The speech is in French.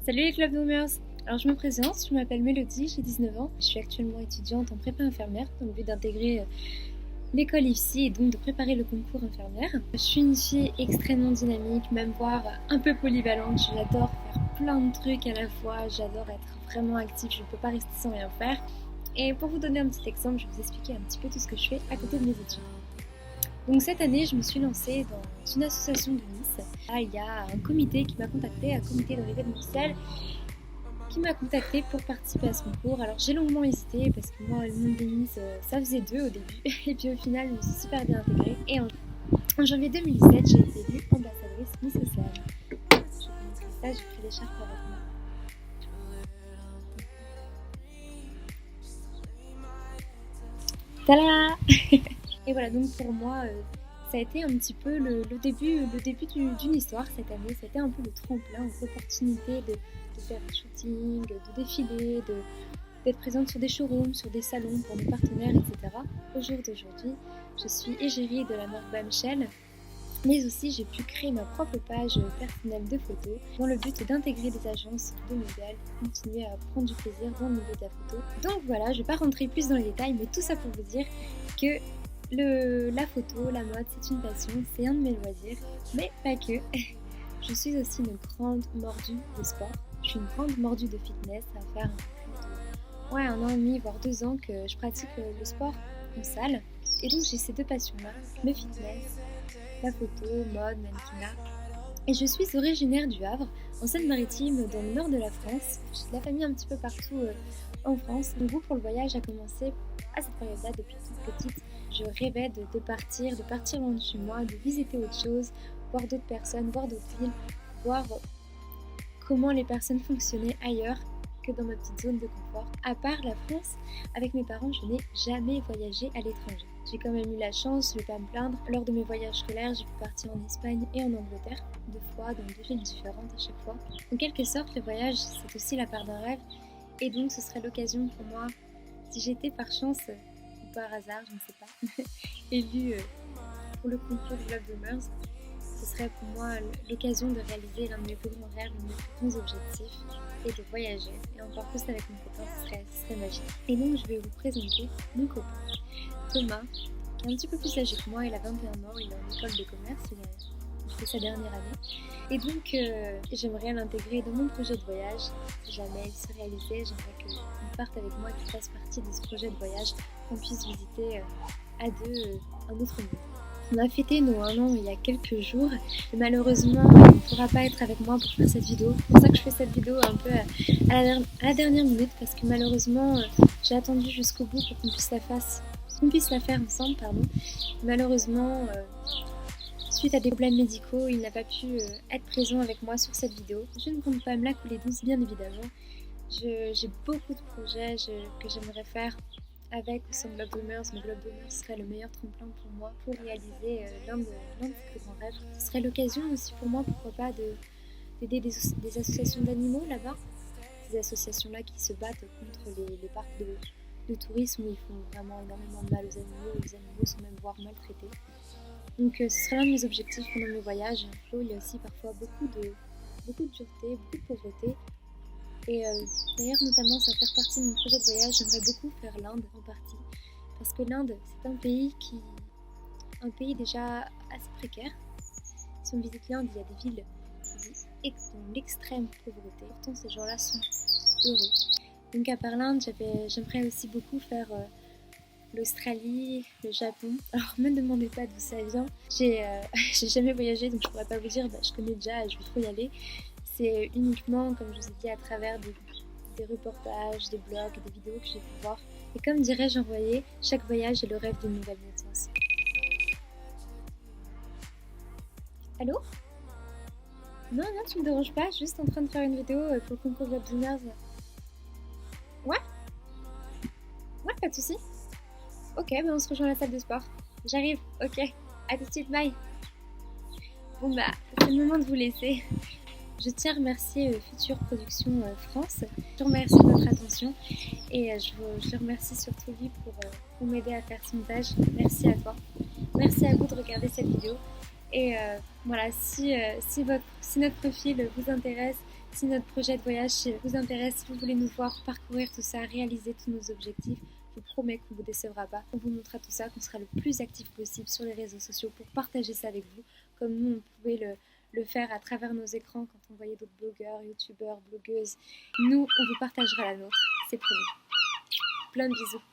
Salut les Club Boomers. Alors je me présente, je m'appelle Mélodie, j'ai 19 ans. Je suis actuellement étudiante en prépa infirmière dans le but d'intégrer l'école IFSI et donc de préparer le concours infirmière. Je suis une fille extrêmement dynamique, même voire un peu polyvalente. J'adore faire plein de trucs à la fois, j'adore être vraiment active, je ne peux pas rester sans rien faire. Et pour vous donner un petit exemple, je vais vous expliquer un petit peu tout ce que je fais à côté de mes études. Donc cette année, je me suis lancée dans une association de Nice. Là, il y a un comité qui m'a contacté, un comité d'arrivée de Bruxelles, qui m'a contacté pour participer à ce concours. Alors j'ai longuement hésité parce que moi, le monde des Nice, ça faisait 2 au début. Et puis au final, je me suis super bien intégrée. Et en janvier 2017, j'ai été élue ambassadrice Miss Océane. Je vous montrer ça, j'ai pris l'écharpe avec moi. Tada. Et voilà, donc pour moi, ça a été un petit peu le début d'une histoire cette année. C'était un peu le tremplin, l'opportunité de faire un shooting, de défiler, d'être présente sur des showrooms, sur des salons pour nos partenaires, etc. Au jour d'aujourd'hui, je suis égérie de la marque Bamchel, mais aussi j'ai pu créer ma propre page personnelle de photos dans le but d'intégrer des agences de modèles, continuer à prendre du plaisir dans le milieu de la photo. Donc voilà, je ne vais pas rentrer plus dans les détails, mais tout ça pour vous dire que la photo, la mode, c'est une passion, c'est un de mes loisirs, mais pas que. Je suis aussi une grande mordue de sport. Je suis une grande mordue de fitness. Ça va faire plus de 1 an et demi, voire 2 ans que je pratique le sport en salle. Et donc j'ai ces deux passions-là, le fitness, la photo, mode, mannequinat. Et je suis originaire du Havre, en Seine-Maritime, dans le nord de la France. J'ai de la famille un petit peu partout en France. Mon goût pour le voyage a commencé à cette période-là depuis toute petite. Je rêvais de partir loin de chez moi, de visiter autre chose, voir d'autres personnes, voir d'autres villes, voir comment les personnes fonctionnaient ailleurs que dans ma petite zone de confort. À part la France, avec mes parents, je n'ai jamais voyagé à l'étranger. J'ai quand même eu la chance, je ne vais pas me plaindre. Lors de mes voyages scolaires, j'ai pu partir en Espagne et en Angleterre, 2 fois, dans 2 villes différentes à chaque fois. En quelque sorte, le voyage, c'est aussi la part d'un rêve. Et donc, ce serait l'occasion pour moi, si j'étais par chance, ou par hasard, je ne sais pas, élue pour le concours Club Boomers, ce serait pour moi l'occasion de réaliser l'un de mes plus grands rêves, l'un de mes plus grands objectifs, et de voyager, et encore plus avec mon copain, ce serait magique. Et donc je vais vous présenter mon copain, Thomas, qui est un petit peu plus âgé que moi, il a 21 ans, il est en école de commerce, il fait sa dernière année. Et donc j'aimerais l'intégrer dans mon projet de voyage. Si jamais il se réalisait, j'aimerais qu'il parte avec moi, qu'il fasse partie de ce projet de voyage, qu'on puisse visiter à deux un autre monde. On a fêté nos 1 an il y a quelques jours et malheureusement il ne pourra pas être avec moi pour faire cette vidéo. C'est pour ça que je fais cette vidéo un peu à la dernière minute parce que malheureusement j'ai attendu jusqu'au bout pour qu'on puisse la faire ensemble. Malheureusement, suite à des problèmes médicaux, il n'a pas pu être présent avec moi sur cette vidéo. Je ne compte pas me la couler douce, bien évidemment. J'ai beaucoup de projets que j'aimerais faire avec ou sans Club Boomers, mais Club Boomers serait le meilleur tremplin pour moi pour réaliser l'un de mes plus grands rêves. Ce serait l'occasion aussi pour moi, pourquoi pas, d'aider des associations d'animaux là-bas. Ces associations-là qui se battent contre les parcs de tourisme où ils font vraiment énormément de mal aux animaux et les animaux sont même voire maltraités. Donc ce serait l'un de mes objectifs pendant mes voyages. Là où il y a aussi parfois beaucoup de dureté, beaucoup de pauvreté. Et d'ailleurs, notamment, ça va faire partie de mon projet de voyage. J'aimerais beaucoup faire l'Inde en partie. Parce que l'Inde, c'est un pays déjà assez précaire. Si on visite l'Inde, il y a des villes qui vivent dans l'extrême pauvreté. Pourtant, ces gens-là sont heureux. Donc, à part l'Inde, j'aimerais aussi beaucoup faire l'Australie, le Japon. Alors, ne me demandez pas d'où ça vient. J'ai jamais voyagé, donc je pourrais pas vous dire, je connais déjà, je veux trop y aller. C'est uniquement, comme je vous ai dit, à travers des reportages, des blogs, des vidéos que j'ai pu voir. Et comme dirait Jean Royer, chaque voyage est le rêve d'une nouvelle naissance. Allô? Non, tu me déranges pas, juste en train de faire une vidéo pour le concours Club Boomers. Ouais, pas de soucis. Ok, on se rejoint à la salle de sport. J'arrive, ok. À tout de suite, bye. Bon c'est le moment de vous laisser. Je tiens à remercier Future Production France. Je vous remercie de votre attention et je le remercie surtout lui pour m'aider à faire ce montage. Merci à toi. Merci à vous de regarder cette vidéo. Et voilà, si notre profil vous intéresse, Si notre projet de voyage vous intéresse, si vous voulez nous voir parcourir tout ça, réaliser tous nos objectifs, je vous promets qu'on ne vous décevra pas. On vous montrera tout ça, qu'on sera le plus actif possible sur les réseaux sociaux pour partager ça avec vous, comme nous, on pouvait le faire à travers nos écrans quand on voyait d'autres blogueurs, youtubeurs, blogueuses. Nous, on vous partagera la nôtre, c'est promis. Plein de bisous.